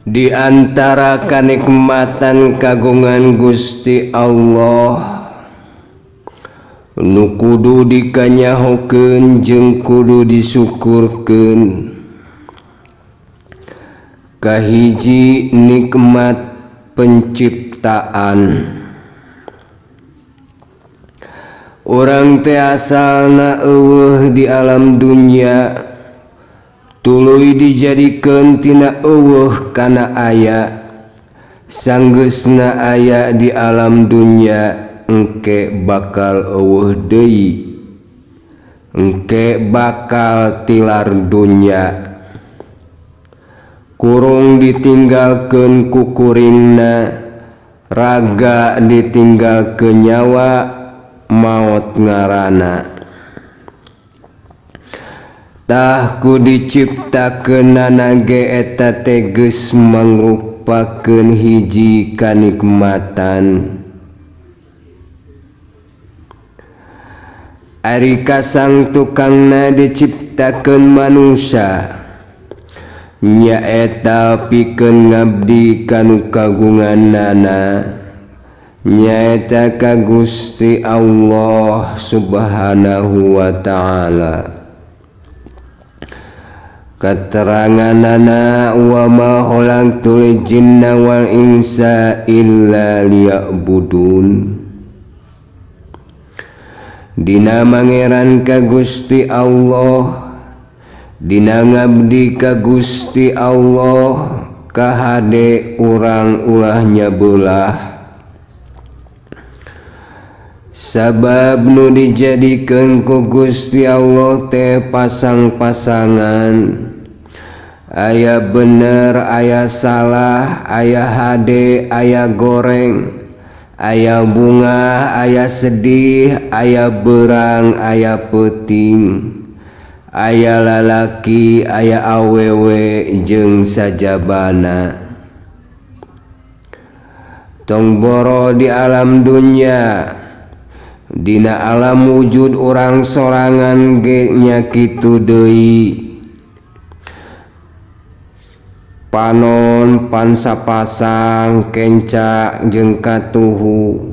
Di antara kanikmatan kagungan Gusti Allah nu kudu dikanyahokeun jeung kudu disukurkeun, kahiji nikmat penciptaan. Urang teh asalna eueuh di alam dunya, tuluy dijadikeun tina eueuh kana aya. Sanggeusna aya di alam dunya engke bakal eueuh deui, engke bakal tilar dunya. Kurung ditinggalkeun ku kuringna, raga ditinggalkeun nyawa, maot ngaranna. Tah ku diciptakeunana ge eta teh geus mangrupakeun hiji kanikmatan. Ari kasang tukangna diciptakeun manusia, nyaeta pikeun ngabdi kanu kagunganana, nyaeta ka Gusti Allah Subhanahu wa ta'ala. Kateranganana wa ma khalaqtul jinna wal insa illa liya'budun. Dina mangeran ka Gusti Allah, dina ngabdi ka Gusti Allah, kahade urang ulah nyabeulah. Sabab nu dijadikeun ku Gusti Allah teh pasang-pasangan, aya bener aya salah, aya hade aya goreng, aya bunga aya sedih, aya beurang aya peuting, aya lalaki aya awewe jeung sajabana. Tong boro di alam dunya, dina alam wujud urang sorangan ge nya kitu deui. Panon pan sapasang kenca jeung katuhu,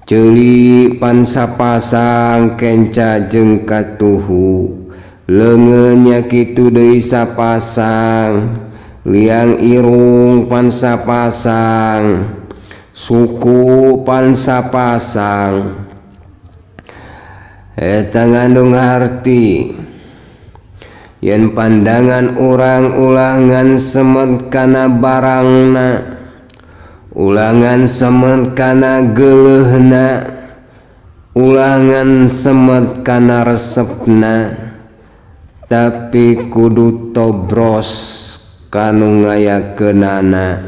ceuli pan sapasang kenca jeung katuhu, leungeun nya kitu deui sapasang, liang irung pan sapasang, suku pan sapasang. Eta ngandung arti yen pandangan urang ulangan semet kana barangna, ulangan semet kana geuleuhna, ulangan semet kana resepna, tapi kudu tobros kanu ngayakeunana,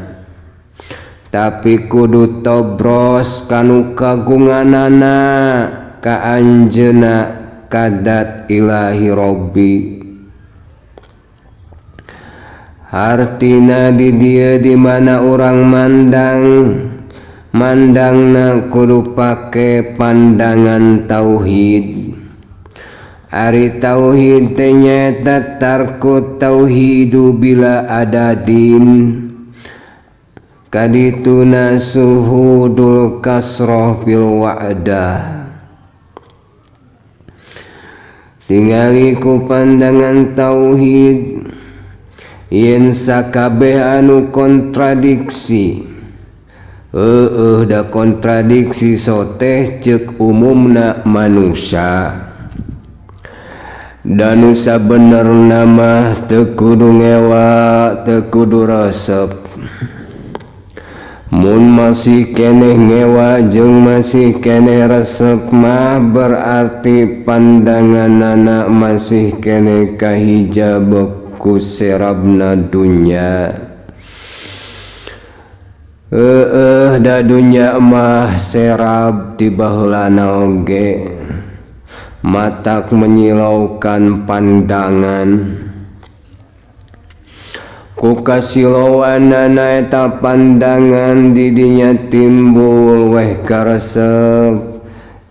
tapi kudu tobros kanu kagunganana, ka anjeunna kadat ilahi robbi. Artina di dieu di mana urang mandangna kudu pake pandangan tauhid. Ari tauhid teh nyaeta tarku tauhidu bila adadin, kadituna suhudul kasroh bil wa'dah. Tingali ku pandangan tauhid, yen sakabeh anu kontradiksi, da kontradiksi soteh ceuk umumna manusia. Dan sabenerna mah teu kudu ngewa, teu kudu resep. Mun masih keneh ngewa jeung masih keneh resep mah berarti pandanganana masih keneh kahijab ku serabna dunya. Da dunya mah serab ti baheulana oge, matak menyilaukan pandangan. Ku kasilauanana eta pandangan didinya timbul weh karesep,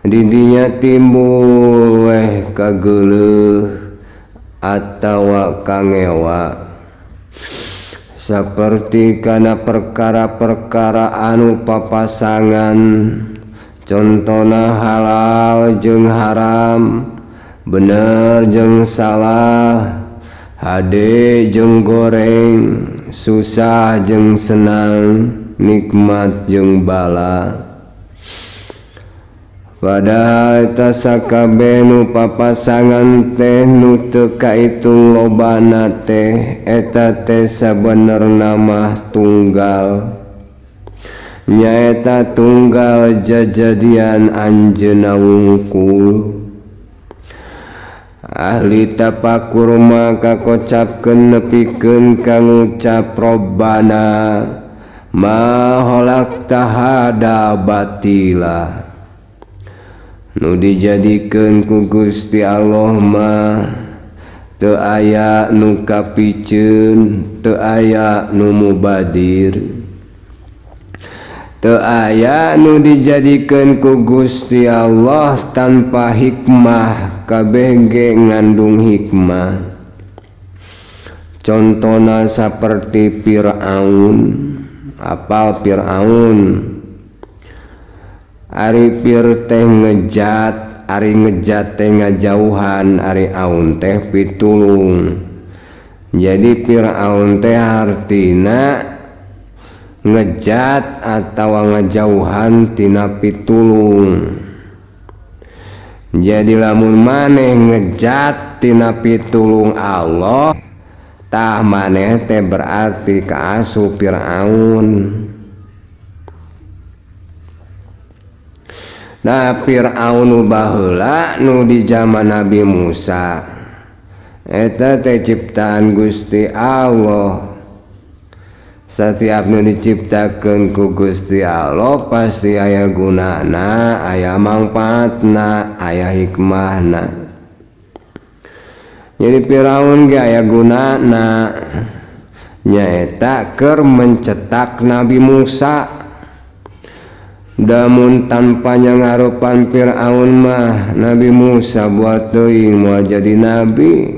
didinya timbul weh kageuleuh atawa kangewa. saperti kana perkara-perkara anu papasangan, contona halal jeung haram, bener jeung salah, hade jeung goreng, susah jeung senang, nikmat jeung bala. Padahal eta sakabeh nu papasangan teh nu teu kaitung lobana teh eta teh sabenerna mah tunggal, nyaeta tunggal jajadian anjeunna wungkul. Ahli tapakur maka kocapkeun nepikeun ka ngucap Robbana ma khalaqta hada batila. Nu dijadikeun ku Gusti Allah mah teu aya nu kapiceun, teu aya nu mubadir. Teu aya nu dijadikeun ku Gusti Allah tanpa hikmah, kabeh ge ngandung hikmah. Contona saperti Fir'aun. Apal Fir'aun? Ari Fir teh ngejat, ari ngejat teh ngajauhan, ari aun teh pitulung. Jadi Fir'aun teh artina ngejat atawa ngajauhan tina pitulung. Jadi lamun maneh ngejat tina pitulung Allah, tah maneh teh berarti kaasup Fir'aun. Nah Fir'aun baheula nu di zaman Nabi Musa eta teh ciptaan Gusti Allah. Setiap nu diciptakeun ku Gusti Allah pasti aya gunana, aya mangpaatna, aya hikmahna. Jadi Firaun ge aya gunana nyaeta keur mencetak Nabi Musa. Damun tanpa nyangarupan Fir'aun mah Nabi Musa buat teuing moal jadi nabi.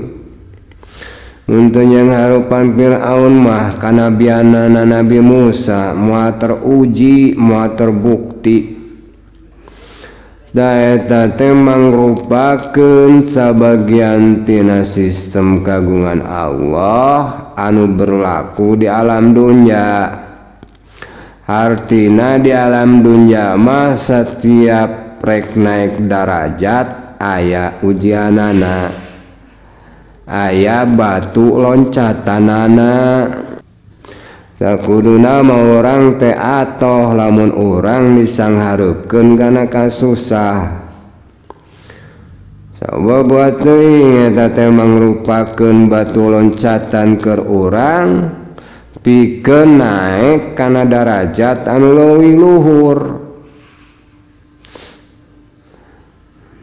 Untuk nyangarupan Fir'aun mah kanabianana Nabi Musa moal teruji, moal terbukti. Da eta teh mangrupakeun sabagian tina sistem kagungan Allah anu berlaku di alam dunya. Artina di alam dunya mah setiap rek naik darajat aya ujianana, aya batu loncatanana. Sakuduna mah urang teh atoh lamun urang disanghareupeun kana kasusah. Sabab buat teuing eta teh mangrupakeun batu loncatan keur urang pikeun naik kana darajat anu leuwih luhur.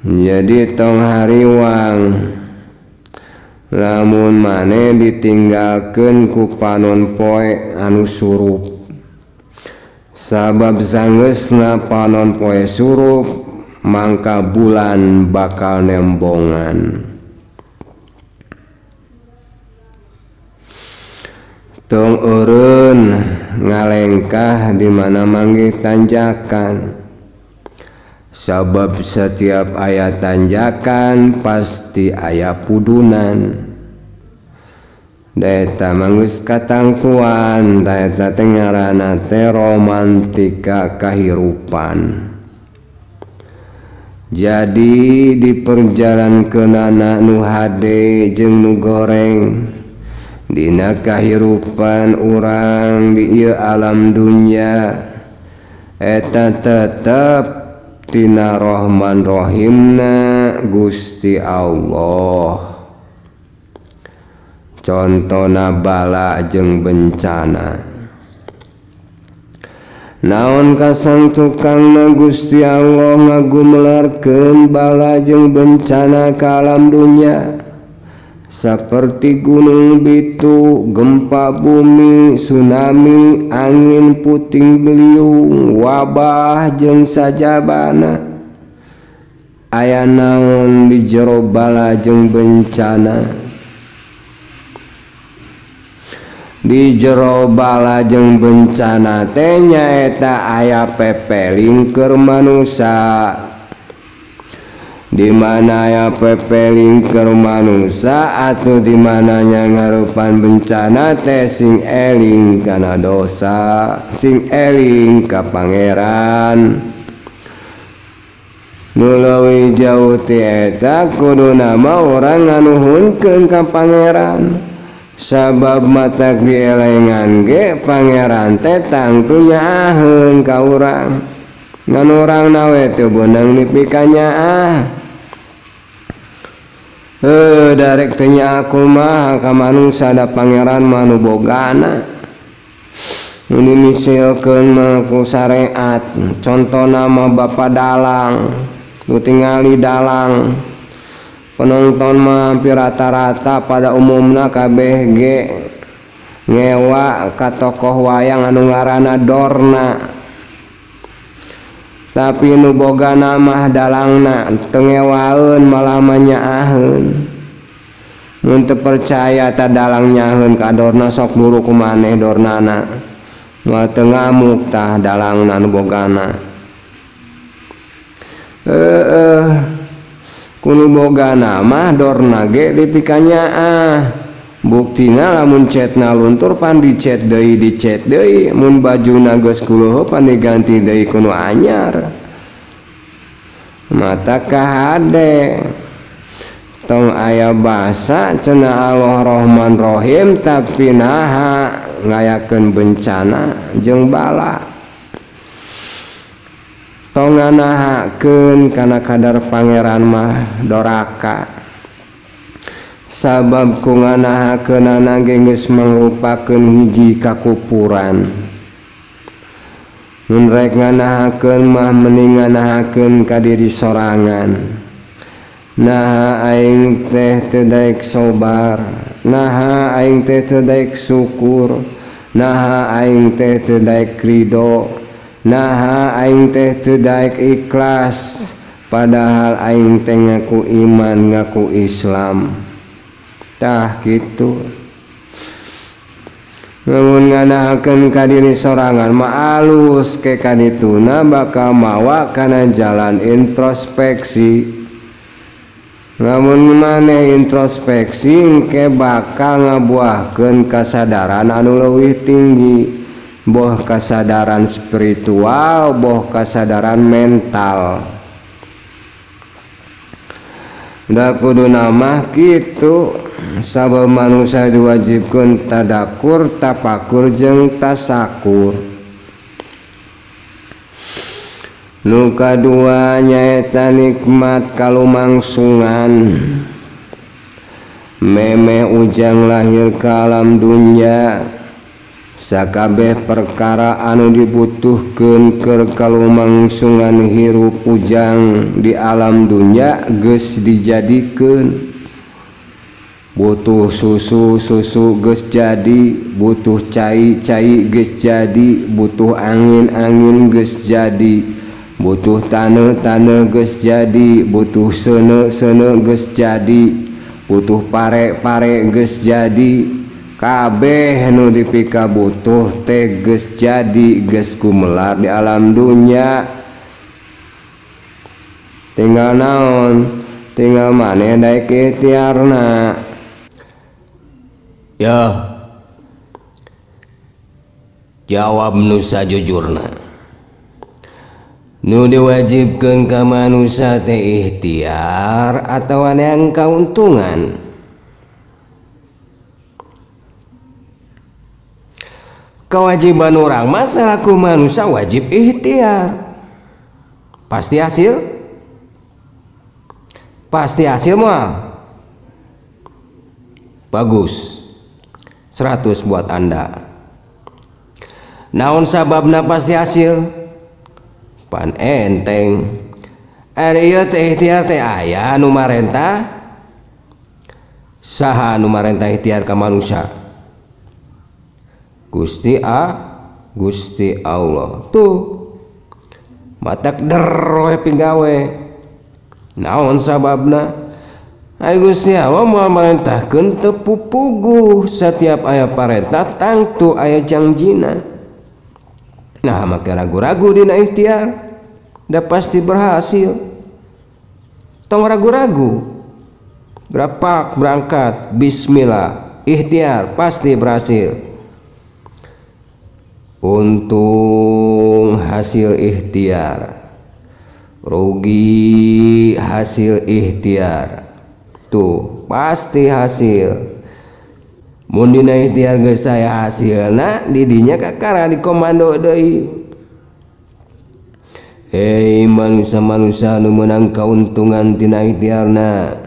Jadi tong hariwang lamun maneh ditinggalkeun ku panon poe anu surup. Sabab sanggeusna panon poe surup mangka bulan bakal nembongan. Tong eureun ngalengkah di mana manggih tanjakan. Sabab setiap aya tanjakan pasti aya pudunan. Da eta manggeus katangtuan, da eta teh ngaranna teh romantika kahirupan. Jadi di perjalankeunana nu hade jeung nu goreng dina kahirupan urang di ieu alam dunya eta tetep tina Rahman Rahimna Gusti Allah. Contona bala jeung bencana. Naon kasangtukangna Gusti Allah ngagumelarkeun bala jeung bencana ka alam dunya. Seperti gunung bitu, gempa bumi, tsunami, angin puting beliung, wabah jeung sajabana. Aya naon di jero bala jeung bencana. di jero bala jeung bencana teh nyaeta aya pepeling keur manusia. Di mana aya pepeling keur manusia atuh di mana nya ngarupan bencana teh sing eling kana dosa, sing eling ka pangeran. Nu leuwih jauh ti eta kuduna mah urang nganuhunkeun ka pangeran. Sabab matak dielengan ge pangeran teh tangtu nyaaheun ka urang. Ngan urang nawe teu beunang nipikannya darek teu nya aku mah ka manusia da pangeran mah nu bogana. Nu dimisilkeun mah ku syariat. Contona mah bapa dalang, nu tingali dalang. Penonton mah hampir rata-rata pada umumna kabeh ge ngewa ka tokoh wayang anu ngaranna Dorna. Tapi nu bogana mah dalangna teu ngewaeun malah nyaaheun. Mun teu percaya ta dalang nyaheun ka Dorna sok buru kumaneh Dornana. Moal teu ngamuk tah dalangna nu bogana. Kunu bogana mah Dorna ge dipikanya buktina lamun cetna luntur pan dicet deui mun bajuna geus kuluh pan diganti deui kuno anyar. Mata kahade tong aya basa cenah Allah Rahman Rahim tapi naha ngayakeun bencana jeung bala. Tong nganahakeun kana kadar pangeran mah doraka. Sabab ku nganahakeunana ge geus mangrupakeun hiji kakupuran. Mun rek nganahakeun mah mending nganahakeun ka diri sorangan. Naha aing teh teu daek sobar, naha aing teh teu daek syukur, naha aing teh teu daek ridho, naha aing teh teu daek ikhlas, padahal aing teh ngaku iman, ngaku Islam. Tah kitu. Lamun nganahakeun ka diri sorangan mah alus ke kadituna bakal mawa kana jalan introspeksi. Lamun maneh introspeksi engke bakal ngabuahkeun kasadaran anu leuwih tinggi. Boh kasadaran spiritual, boh kasadaran mental. Da kuduna mah kitu. Sabab manusia diwajibkeun tadakur, tapakur jeung tasakur. Nu kadua nyaeta nikmat kalumangsungan. Memeh ujang lahir ka alam dunya. Sakabeh perkara anu dibutuhkeun keur kalumangsungan hirup ujang di alam dunya geus dijadikeun. Butuh susu geus jadi, butuh cai geus jadi, butuh angin geus jadi, butuh taneuh geus jadi, butuh seuneu geus jadi, butuh pare geus jadi. Kabeh nu dipika butuh teh geus jadi, geus gumelar di alam dunya. Tinggal naon? Tinggal maneh daek ikhtiarna. Ya, jawab nu sajujurna. Nu diwajibkeun ka manusia teh ikhtiar atawa neang kauntungan? Kewajiban orang mah salaku manusia wajib ikhtiar. Pasti hasil? Pasti hasil mah bagus. 100 buat Anda. Naon sababna pasti hasil? Pan enteng. Ari ieu teh ikhtiar teh aya nu marentah. Saha nu marentah ikhtiar ka manusia? Gusti Allah. Tuh. Matak der we pinggawe. Naon sababna? Gusti Allah moal marentahkeun teu pupuguh setiap aya parentah tangtu aya janjina. Nah make ragu-ragu dina ikhtiar da pasti berhasil. Tong ragu-ragu, grapak berangkat bismillah ikhtiar pasti berhasil. Untung hasil ikhtiar, rugi hasil ikhtiar, tuh pasti hasil. Mun dina ikhtiar geus saya hasilna didinya kakara di komando deui. Hei manusia-manusia nu meunang kauntungan tina ikhtiarna,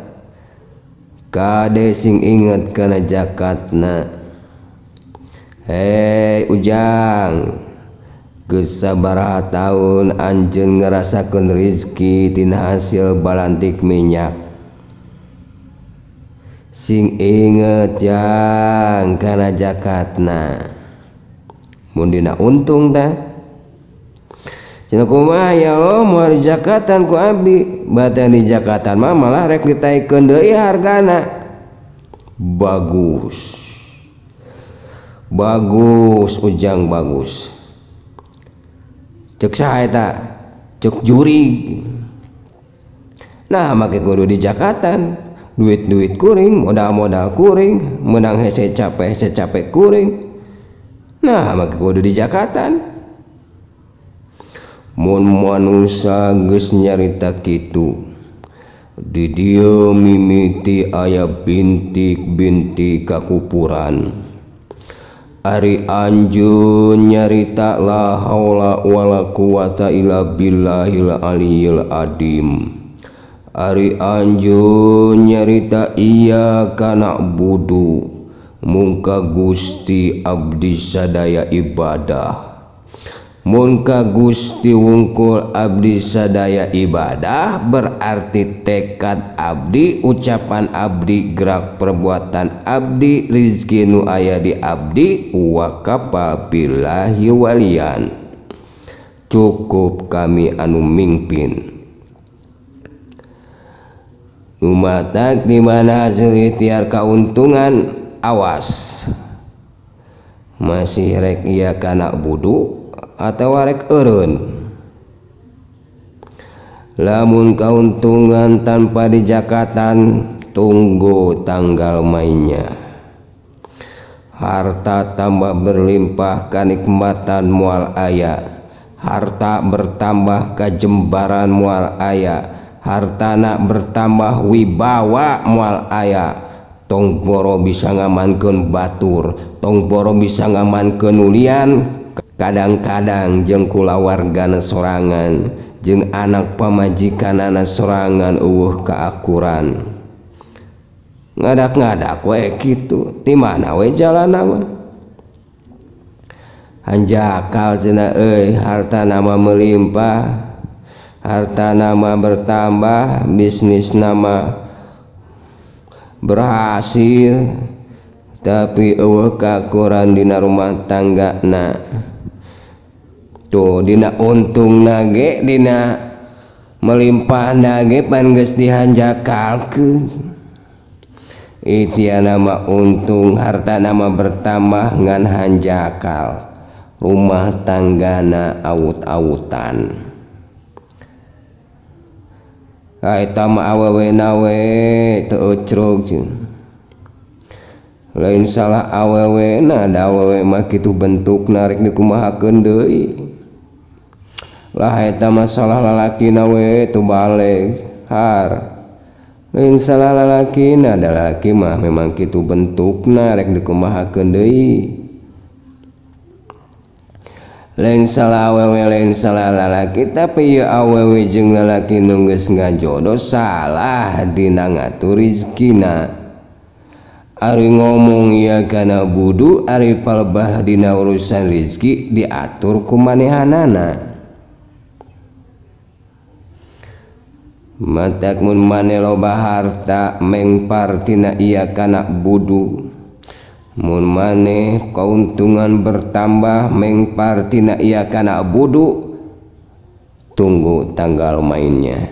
kade sing inget kana zakatna. Hei ujang, geus sabaraha taun anjeun ngarasakeun rezeki tina hasil balantik minyak. Sing inget jang kana zakatna. Mun dina untung tah cenah kumaha ya Allah moal zakatan ku abdi, batan di zakatan mah malah rek ditaikeun deui hargana. Bagus. Bagus ujang bagus. Cek saha eta? Cek jurig. Nah make kudu di zakatan. Duit-duit kuring, modal-modal kuring, menang hese capek kuring. Nah make kudu di zakatan. Mun manusia geus nyarita kitu, di dieu mimiti aya bintik-bintik kakupuran. Ari anjeun nyarita la haula wala quwata illa billahil aliyil adim. Ari anjeun nyarita iya kana budu mungka Gusti abdi sadaya ibadah. Mun ka Gusti wungkul abdi sadaya ibadah berarti tekad abdi, ucapan abdi, gerak perbuatan abdi, rizki nu aya di abdi wa kafa billahi walian. Cukup kami anu mingpin. Umatak di mana hasil ikhtiar kauntungan, awas masih rek iya kana budu atau rek eureun. Lamun kauntungan tanpa dijakatan, tunggu tanggal mainnya. Harta tambah berlimpah, kenikmatan mual aya. Harta bertambah kejembaran mual aya. Hartana bertambah wibawa mual aya. Tong boro bisa ngamankeun batur, tong boro bisa ngamankeun ulian. Kadang-kadang jeung kulawargana sorangan, jeung anak pamajikanana sorangan eueuh kaakuran. Ngadak-ngadak we kitu, ti mana we jalanna mah? Hanjakal cenah euy, hartana mah melimpah, hartana mah bertambah, bisnisna mah berhasil, tapi eueuh kaakuran dina rumah tanggana. Tuh dina untung nage, dina melimpah nage pan geus dihanjakalkeun. Ieu nama untung, harta nama bertambah ngan hanjakal, rumah tanggana awut-awutan. Eta mah awewena we teu ecrog. Lain salah awewena, da awewe mah kitu bentukna rek dikumahakeun deui. Lah eta masalah lalakina we tu balik har. Lain salah lalakina, da lalaki mah memang kitu bentukna rek dikumahakeun deui. Lain salah awewe, lain salah lalaki, tapi ieu awewe jeung lalaki nu geus ngajodoh salah dina ngatur rezekina. Ari ngomong ieu kana budu, ari palebah dina urusan rezeki diatur ku manehanana. Matak mun maneh loba harta mengpar tina iya kana budu. Mun maneh kauntungan bertambah mengpar tina iya kana budu, tunggu tanggal mainnya.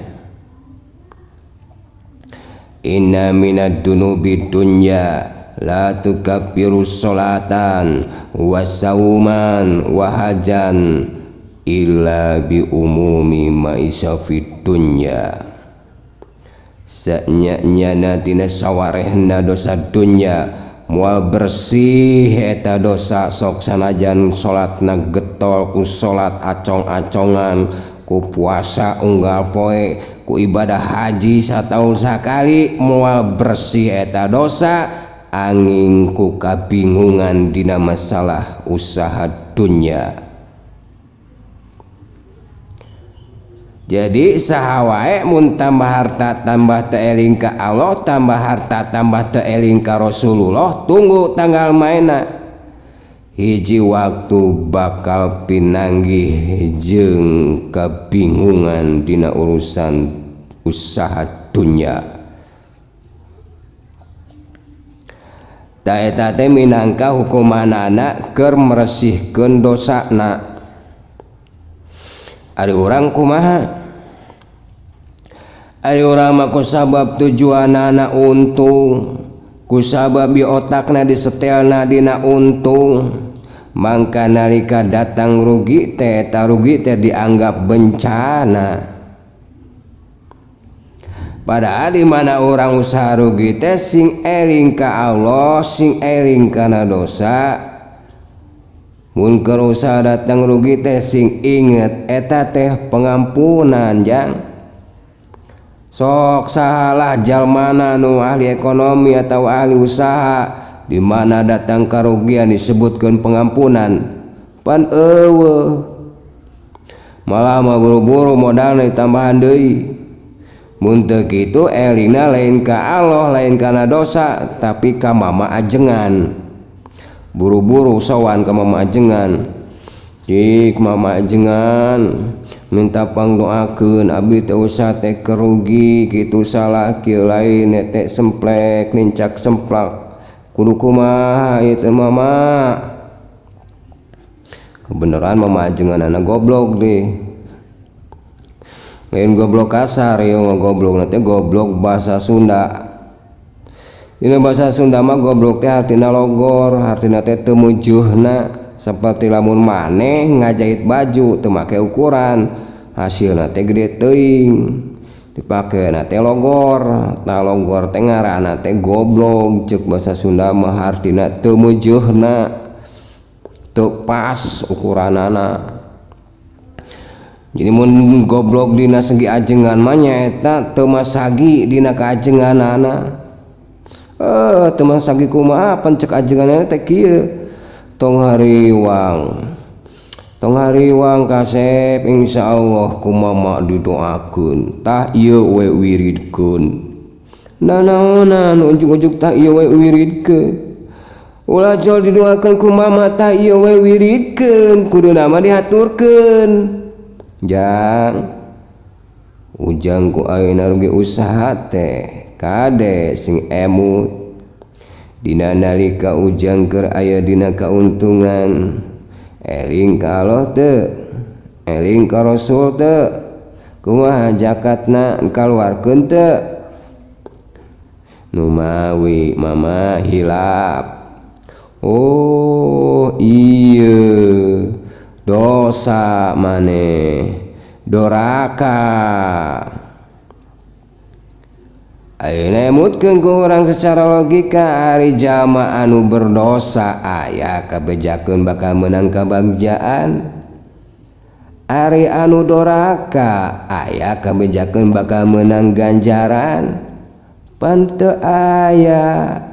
inna minad dunubi dunya la tukaffiru sholatan wa sauman wa hajan illa bi umumi ma'isya fid dunya. Sanya-nyana tina sawarehna dosa dunya moal bersih eta dosa sok sanajan salatna getol ku salat acong-acongan, ku puasa unggal poe, ku ibadah haji sataun sakali, moal bersih eta dosa angin ku kabingungan dina masalah usaha dunya. Jadi sahawae mun tambah harta tambah teu eling ka Allah, tambah harta tambah teu eling ka Rasulullah, tunggu tanggal maena. Hiji waktu bakal pinanggih jeung kabingungan dina urusan usaha dunya. Ta eta teh minangka hukumanana keur meresihkeun dosana. Ari urang kumaha? Ari urang mah kusabab tujuanana untung, kusabab di otakna disetelna dina untung, mangka nalika datang rugi teh eta rugi teh dianggap bencana. Padahal di mana orang usaha rugi teh sing eling ka Allah, sing eling kana dosa. Mun keur usaha datang rugi teh sing inget eta teh pengampunan jang. Sok salah jalmana nu ahli ekonomi atau ahli usaha di mana datang karugian disebutkeun pengampunan pan eueuh. Malah mah buru-buru modalna ditambahan deui. Mun teu kitu elingna lain ka Allah, lain kana dosa, tapi ka mama ajengan. Buru-buru sowan ke mama ajengan, cik mama ajengan minta pangdoakeun abdi teh usah teh kerugi kitu salah kieu lain teh semplek nincak semplak kudu kumaha ieu teh mama. Kebeneran mama ajengan anak goblok deh, lain goblok kasar ya, goblok nanti goblok bahasa Sunda. Dina bahasa Sunda mah goblok teh artina logor, artina teh teu mujuhna, saperti lamun maneh ngajahit baju teu make ukuran, hasilna teh gede teuing, dipakeuna teh logor. Tah logor teh ngaranna teh goblok, ceuk bahasa Sunda mah artina teu mujuhna, teu pas ukuranana. Jadi mun goblok dina segi ajengan mah nyaeta teu masagi dina kaajenganana. Teman sagi kumaha pancek ajenganna teh kieu tong hariwang kasep insyaallah ku mama didoakeun tah ieu we wiridkeun nanaonan ujug-ujug tah ieu we wiridkeun ulah jol didoakeun ku mama tah ieu we wiridkeun kuduna mah dihaturkeun jang ujang ku ayeuna rugi usaha teh kade sing emut dina nalika ujang keur aya dina kauntungan eling ka Allah teu, eling ka Rasul teu, kumaha zakatna kaluarkeun teu. Nu mawi mama hilap, oh ieu dosa maneh doraka. Ayeuna emutkeun ku urang secara logika ari jalma anu berdosa aya kabejakeun bakal menang kabagjaan, ari anu doraka aya kabejakeun bakal menang ganjaran. Pan teu aya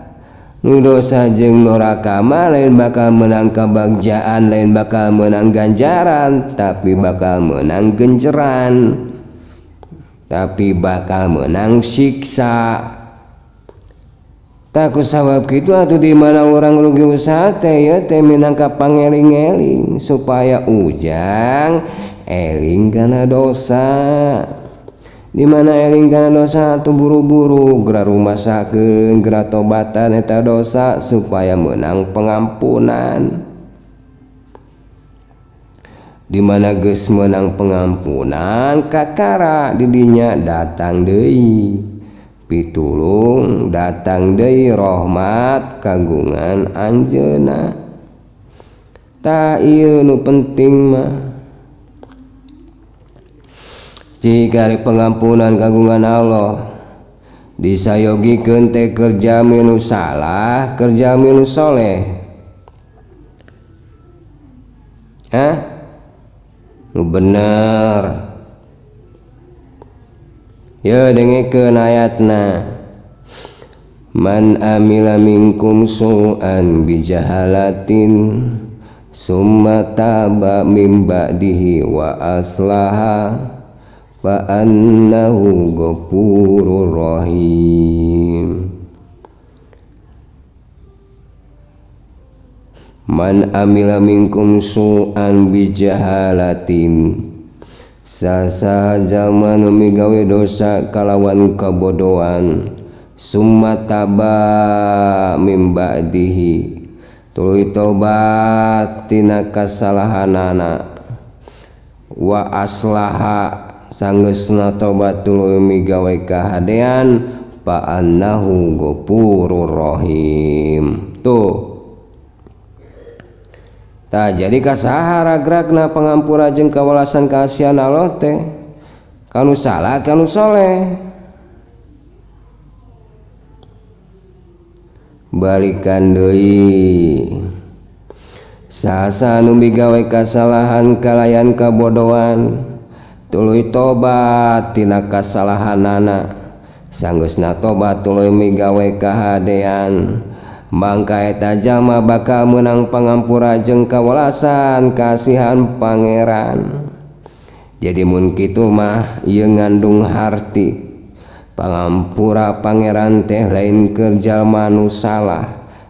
nu dosa jeung doraka mah lain bakal menang kabagjaan, lain bakal menang ganjaran, tapi bakal menang genceran, tapi bakal menang siksa. Tak kusabab kitu atuh di mana orang rugi usaha teh ya teh minangka pangeling-eling supaya ujang eling kana dosa. Di mana eling kana dosa atuh buru-buru geura rumasakeun, geura tobatan eta dosa supaya menang pengampunan. Di mana geus menang pengampunan kakara didinya datang deui pitulung datang deui rahmat kagungan anjeunna. Tah ieu nu penting mah jika pengampunan kagungan Allah disayogikeun teh kerja minu salah kerja minu soleh. Nu bener ya dengekeun ayatna, man amila minkum su'an bijahalatin summa taba min ba'dihi wa aslaha fa annahu ghafurur rahim. Man amila minkum su'an bijahalatin, sasa zaman migawe dosa kalawan kabodohan, summa taba min ba'dihi, tuluy tobat tina kasalahanana, wa aslaha sanggeusna tobat tuluy migawe kahadean, fa annahu ghafurur rahim. Tuh tah jadi kasaha ragragna pangampura jeung kawelasan kasihan Allah teh kanu salah kanu soleh. Balikan deui sasa nu migawe kasalahan kalayan kabodohan tuluy tobat tina kasalahanana, sanggeusna tobat tuluy migawe kahadean, mangka eta jalma bakal meunang pangampura jeung kawelasan kasihan pangeran. Jadi mun kitu mah ieu ngandung harti pangampura pangeran teh lain keur jalma nu salah,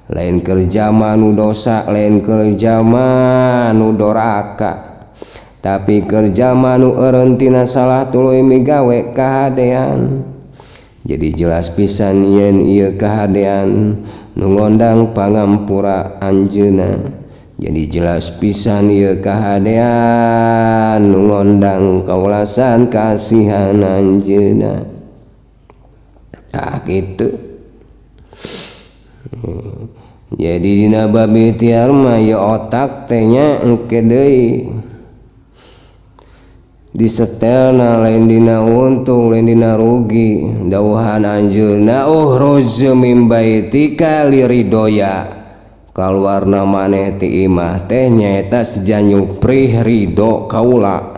lain keur jalma nu dosa, lain keur jalma nu doraka, tapi keur jalma nu eureun tina salah tuluy migawe kahadean. Jadi jelas pisan yen ieu kahadean nu ngondang pangampura anjeunna. Jadi jelas pisan ieu kahadean nu ngondang kawelasan kasihan anjeunna. Gitu. Jadi dina bab ikhtiar mah ya otak teh nya engke deui disetelna, lain dina untung lain dina rugi. Dawuhan anjeunna ukhruj min baitika liridoya, kaluarna maneh ti imah teh nyaeta sejanyuprih ridho kaula.